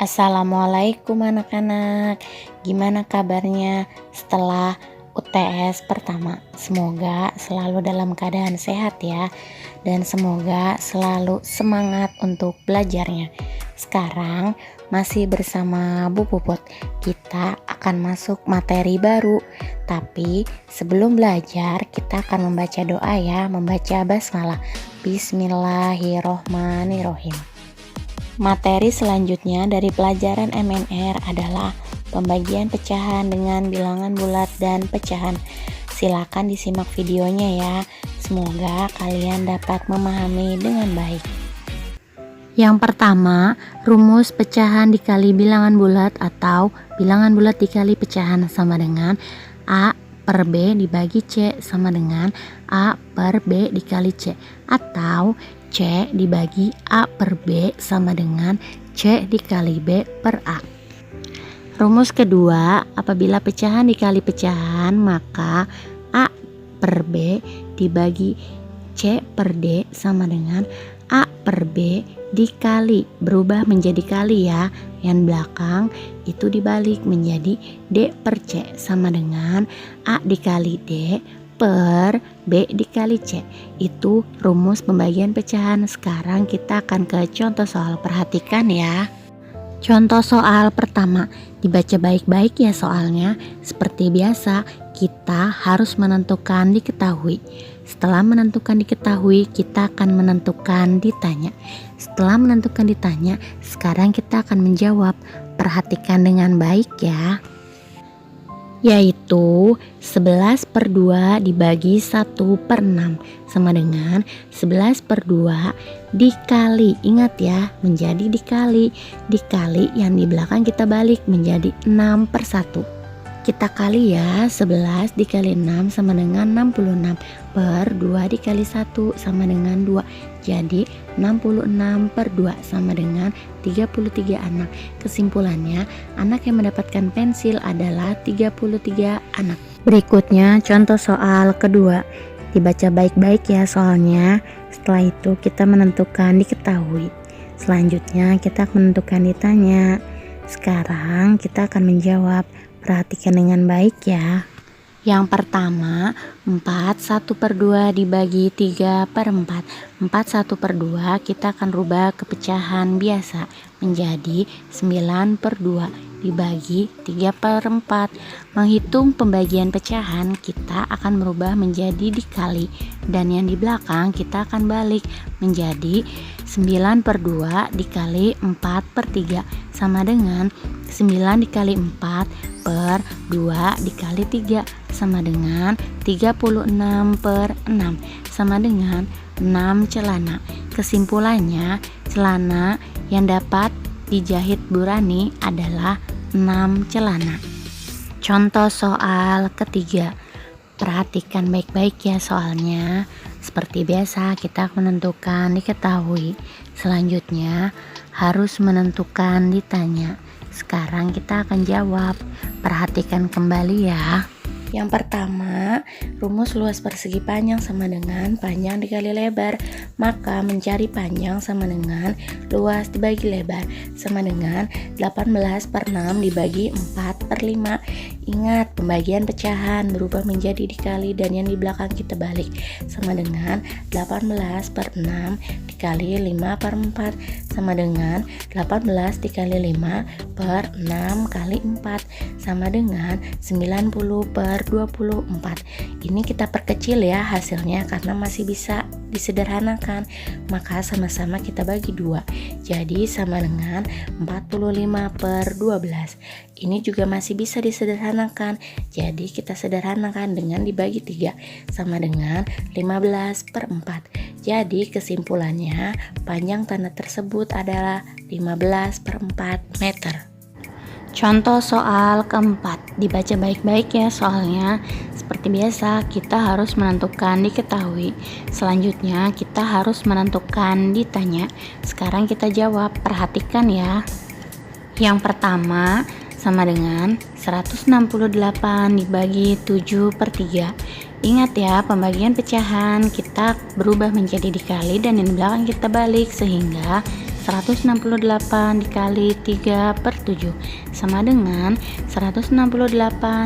Assalamualaikum anak-anak. Gimana kabarnya setelah UTS pertama? Semoga selalu dalam keadaan sehat ya, dan semoga selalu semangat untuk belajarnya. Sekarang masih bersama Bu Puput. Kita akan masuk materi baru. Tapi sebelum belajar kita akan membaca doa ya, membaca basmalah. Bismillahirrohmanirrohim. Materi selanjutnya dari pelajaran MNR adalah pembagian pecahan dengan bilangan bulat dan pecahan. Silakan disimak videonya ya. Semoga kalian dapat memahami dengan baik. Yang pertama, rumus pecahan dikali bilangan bulat atau bilangan bulat dikali pecahan sama dengan A per B dibagi C sama dengan A per B dikali C, atau C dibagi A per B sama dengan C dikali B per A. Rumus kedua, apabila pecahan dikali pecahan, maka A per B dibagi C per D sama dengan A per B dikali, berubah menjadi kali ya, yang belakang itu dibalik menjadi D per C sama dengan A dikali D per B dikali C. Itu rumus pembagian pecahan. Sekarang kita akan ke contoh soal, perhatikan ya. Contoh soal pertama, dibaca baik-baik ya soalnya. Seperti biasa, kita harus menentukan diketahui. Setelah menentukan diketahui, kita akan menentukan ditanya. Setelah menentukan ditanya, sekarang kita akan menjawab. Perhatikan dengan baik ya. Yaitu 11 per 2 dibagi 1 per 6 sama dengan 11 per 2 dikali, ingat ya, menjadi dikali yang di belakang kita balik menjadi 6 per 1. Kita kali ya, 11 dikali 6 sama dengan 66 per 2 dikali 1 sama dengan 2. Jadi 66 per 2 sama dengan 33 anak. Kesimpulannya, anak yang mendapatkan pensil adalah 33 anak. Berikutnya contoh soal kedua. Dibaca baik-baik ya soalnya. Setelah itu kita menentukan diketahui. Selanjutnya kita menentukan ditanya. Sekarang kita akan menjawab. Perhatikan dengan baik ya. Yang pertama, 4 1 per 2 dibagi 3 per 4. 4 1 per 2 kita akan rubah ke pecahan biasa menjadi 9 per 2 dibagi 3 per 4. Menghitung pembagian pecahan, kita akan merubah menjadi dikali, dan yang di belakang kita akan balik menjadi 9 per 2 dikali 4 per 3 sama dengan 9 dikali 4 per 2 dikali 3 sama dengan 36 per 6 sama dengan 6 celana. Kesimpulannya, celana yang dapat dijahit Bu Rani adalah 6 celana. Contoh soal ketiga. Perhatikan baik-baik ya soalnya. Seperti biasa kita menentukan diketahui. Selanjutnya harus menentukan ditanya. Sekarang kita akan jawab. Perhatikan kembali ya. Yang pertama, rumus luas persegi panjang sama dengan panjang dikali lebar. Maka mencari panjang sama dengan luas dibagi lebar sama dengan 18 per 6 dibagi 4 per 5. Ingat, pembagian pecahan berubah menjadi dikali, dan yang di belakang kita balik sama dengan 18 per 6 dikali 5 per 4 sama dengan 18 dikali 5 per 6 kali 4 sama dengan 90 per 24. Ini kita perkecil ya hasilnya karena masih bisa disederhanakan. Maka sama-sama kita bagi 2. Jadi sama dengan 45 per 12. Ini juga masih bisa disederhanakan. Jadi kita sederhanakan dengan dibagi 3 sama dengan 15 per 4. Jadi kesimpulannya, panjang tanah tersebut adalah 15 per 4 meter. Contoh soal keempat. Dibaca baik-baik ya soalnya. Seperti biasa kita harus menentukan diketahui. Selanjutnya kita harus menentukan ditanya. Sekarang kita jawab. Perhatikan ya. Yang pertama sama dengan 168 dibagi 7 per 3. Ingat ya, pembagian pecahan kita berubah menjadi dikali dan yang di belakang kita balik, sehingga 168 dikali 3 per 7 sama dengan 168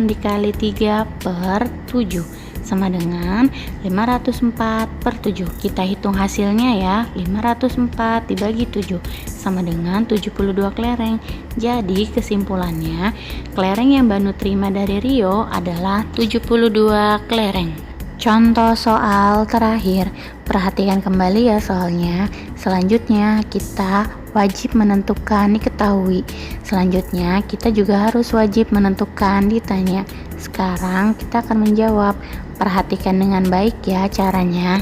dikali 3 per 7 sama dengan 504 per 7. Kita hitung hasilnya ya. 504 dibagi 7 sama dengan 72 kelereng. Jadi kesimpulannya, kelereng yang Banu terima dari Rio adalah 72 kelereng. Contoh soal terakhir, perhatikan kembali ya soalnya. Selanjutnya kita wajib menentukan diketahui. Selanjutnya kita juga harus wajib menentukan ditanya. Sekarang kita akan menjawab. Perhatikan dengan baik ya caranya.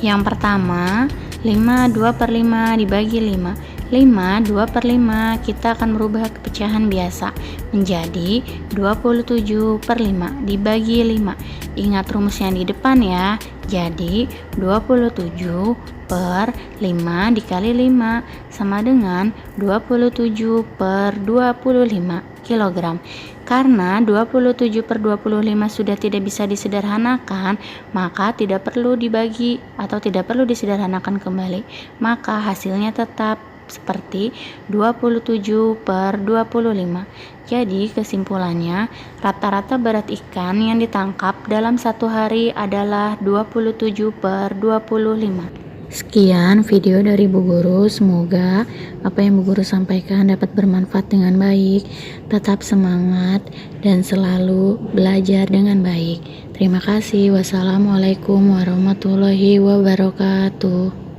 Yang pertama, 5 per 5 dibagi 5. 2 per 5 kita akan merubah ke pecahan biasa menjadi 27 per 5 dibagi 5. Ingat rumus yang di depan ya. Jadi 27 per 5 dikali 5 sama dengan 27 per 25 kg. Karena 27 per 25 sudah tidak bisa disederhanakan, maka tidak perlu dibagi atau tidak perlu disederhanakan kembali. Maka hasilnya tetap seperti 27 per 25. Jadi kesimpulannya, rata-rata berat ikan yang ditangkap dalam satu hari adalah 27 per 25. Sekian video dari Bu Guru, semoga apa yang Bu Guru sampaikan dapat bermanfaat dengan baik. Tetap semangat dan selalu belajar dengan baik. Terima kasih. Wassalamualaikum warahmatullahi wabarakatuh.